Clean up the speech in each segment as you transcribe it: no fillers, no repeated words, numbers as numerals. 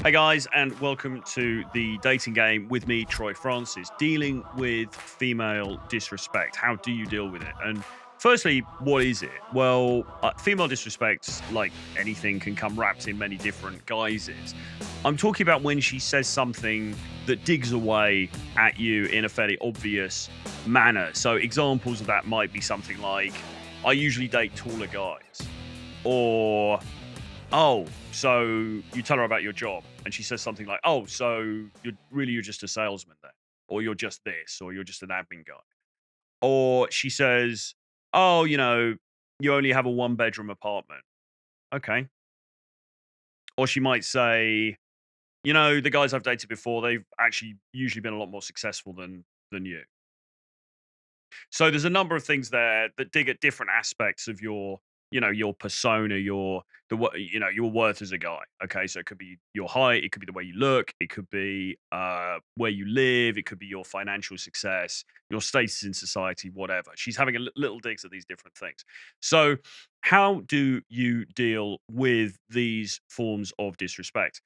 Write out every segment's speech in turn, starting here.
Hey guys, and welcome to the dating game with me, Troy Francis, dealing with female disrespect. How do you deal with it? And firstly, what is it? Well, female disrespect, like anything, can come wrapped in many different guises. I'm talking about when she says something that digs away at you in a fairly obvious manner. So, examples of that might be something like, I usually date taller guys, or oh, so you tell her about your job and she says something like, oh, so you're just a salesman then, or you're just this, or you're just an admin guy. Or she says, oh, you only have a one bedroom apartment. Okay. Or she might say, the guys I've dated before, they've actually usually been a lot more successful than you. So there's a number of things there that dig at different aspects of your persona, your worth as a guy. Okay, so it could be your height, it could be the way you look, it could be where you live, it could be your financial success, your status in society, whatever. She's having little digs at these different things. So, how do you deal with these forms of disrespect?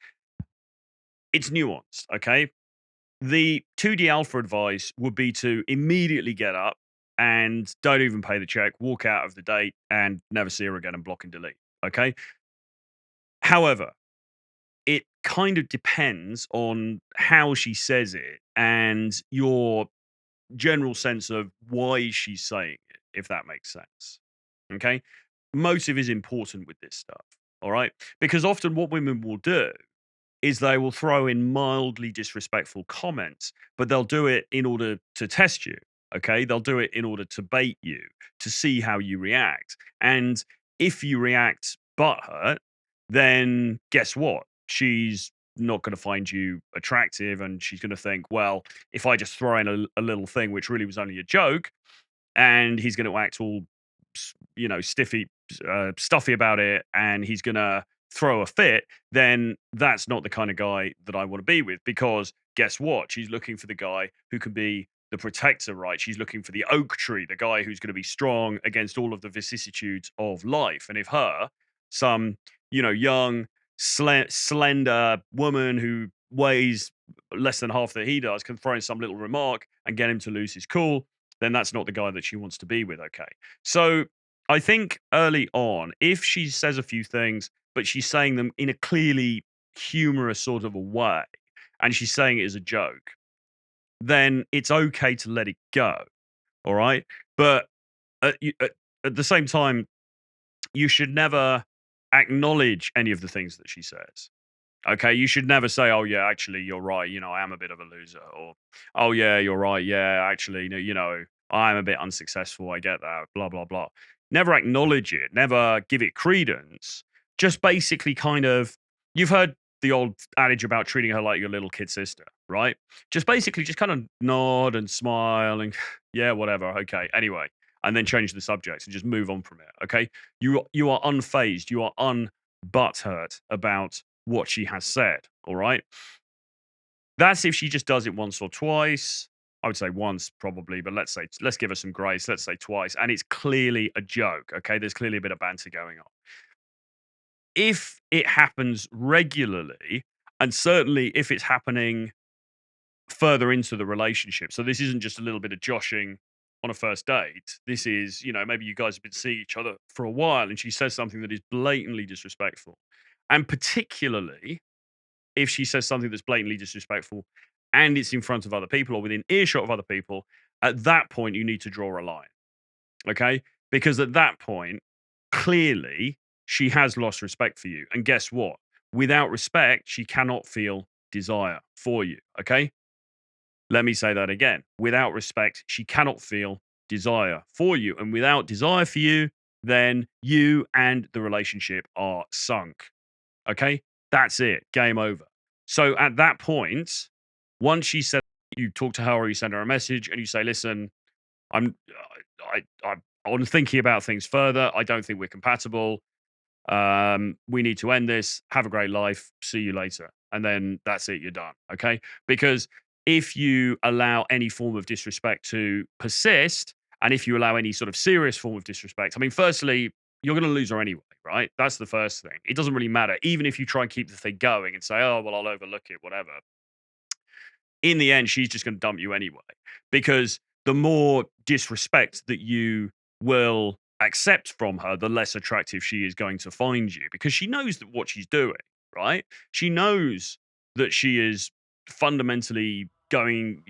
It's nuanced. Okay, the 2D alpha advice would be to immediately get up and don't even pay the check, walk out of the date and never see her again and block and delete. Okay. However, it kind of depends on how she says it and your general sense of why she's saying it, if that makes sense. Okay. Motive is important with this stuff. All right. Because often what women will do is they will throw in mildly disrespectful comments, but they'll do it in order to test you. Okay. They'll do it in order to bait you, to see how you react. And if you react butthurt, then guess what? She's not going to find you attractive. And she's going to think, well, if I just throw in a little thing, which really was only a joke, and he's going to act all, stiffy, stuffy about it, and he's going to throw a fit, then that's not the kind of guy that I want to be with. Because guess what? She's looking for the guy who can be the protector, right? She's looking for the oak tree, the guy who's going to be strong against all of the vicissitudes of life. And if some, young, slender woman who weighs less than half that he does, can throw in some little remark and get him to lose his cool, then that's not the guy that she wants to be with. Okay. So I think early on, if she says a few things, but she's saying them in a clearly humorous sort of a way, and she's saying it as a joke, then it's okay to let it go. All right. But at the same time, you should never acknowledge any of the things that she says. Okay, you should never say, "Oh yeah, actually, you're right. I am a bit of a loser," or "Oh yeah, you're right. Yeah, actually, no, I'm a bit unsuccessful. I get that." Blah blah blah. Never acknowledge it. Never give it credence. Just basically, kind of, you've heard the old adage about treating her like your little kid sister, right? Just basically, just kind of nod and smile and yeah, whatever. Okay, anyway, and then change the subject and just move on from it. Okay, you are unfazed. You are unbutthurt about what she has said. All right. That's if she just does it once or twice. I would say once probably, but let's give her some grace. Let's say twice. And it's clearly a joke. Okay. There's clearly a bit of banter going on. If it happens regularly, and certainly if it's happening further into the relationship, so this isn't just a little bit of joshing on a first date. This is, maybe you guys have been seeing each other for a while and she says something that is blatantly disrespectful. And particularly if she says something that's blatantly disrespectful and it's in front of other people or within earshot of other people, at that point, you need to draw a line. Okay. Because at that point, clearly, she has lost respect for you. And guess what? Without respect, she cannot feel desire for you. Okay. Let me say that again. Without respect, she cannot feel desire for you. And without desire for you, then you and the relationship are sunk. Okay? That's it. Game over. So at that point, once she said you talk to her or you send her a message and you say, listen, I'm I'm thinking about things further. I don't think we're compatible. We need to end this. Have a great life. See you later. And then that's it. You're done. Okay. Because if you allow any form of disrespect to persist, and if you allow any sort of serious form of disrespect, I mean, firstly, you're going to lose her anyway. right? That's the first thing. It doesn't really matter. Even if you try and keep the thing going and say, oh, well, I'll overlook it, whatever. In the end, she's just going to dump you anyway, because the more disrespect that you will accept from her, the less attractive she is going to find you, because she knows that what she's doing, right? She knows that she is fundamentally going,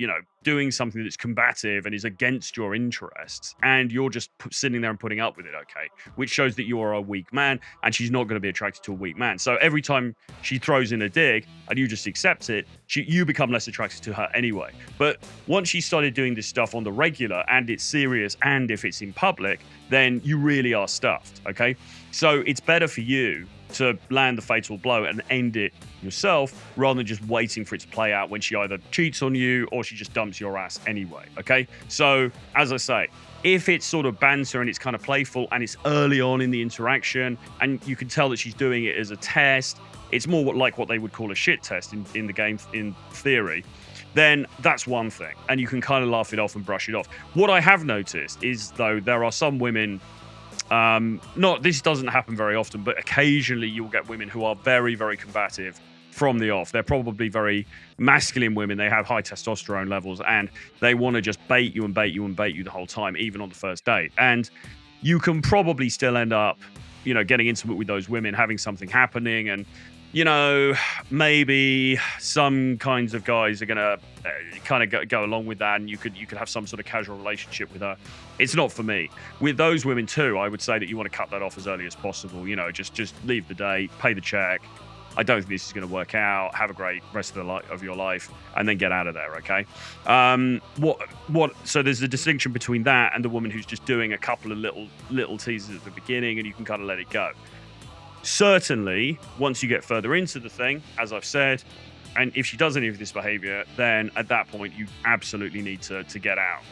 doing something that's combative and is against your interests, and you're just sitting there and putting up with it, okay? Which shows that you are a weak man, and she's not going to be attracted to a weak man. So every time she throws in a dig and you just accept it, you become less attracted to her anyway. But once she started doing this stuff on the regular, and it's serious, and if it's in public, then you really are stuffed, okay? So it's better for you to land the fatal blow and end it yourself, rather than just waiting for it to play out when she either cheats on you or she just dumps your ass anyway, okay? So, as I say, if it's sort of banter and it's kind of playful and it's early on in the interaction and you can tell that she's doing it as a test, it's more like what they would call a shit test in the game, in theory, then that's one thing. And you can kind of laugh it off and brush it off. What I have noticed is, though, there are some women, this doesn't happen very often, but occasionally you'll get women who are very, very combative from the off. They're probably very masculine women. They have high testosterone levels and they want to just bait you and bait you and bait you the whole time, even on the first date. And you can probably still end up, getting intimate with those women, having something happening, and maybe some kinds of guys are gonna kind of go along with that, and you could have some sort of casual relationship with her. It's not for me. With those women too, I would say that you want to cut that off as early as possible. Just leave the date, pay the check. I don't think this is going to work out. Have a great rest of your life, and then get out of there. Okay. So there's a distinction between that and the woman who's just doing a couple of little teases at the beginning, and you can kind of let it go. Certainly, once you get further into the thing, as I've said, and if she does any of this behavior, then at that point you absolutely need to get out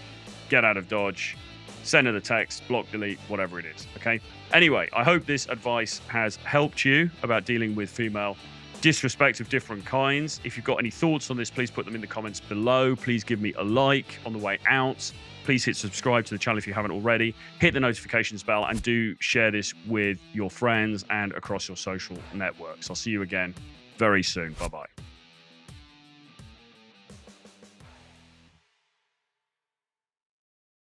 of Dodge, send her the text, block, delete, whatever it is. Okay. Anyway, I hope this advice has helped you about dealing with female disrespect of different kinds. If you've got any thoughts on this, please put them in the comments below. Please give me a like on the way out. Please hit subscribe to the channel if you haven't already. Hit the notifications bell, and do share this with your friends and across your social networks. I'll see you again very soon. Bye-bye.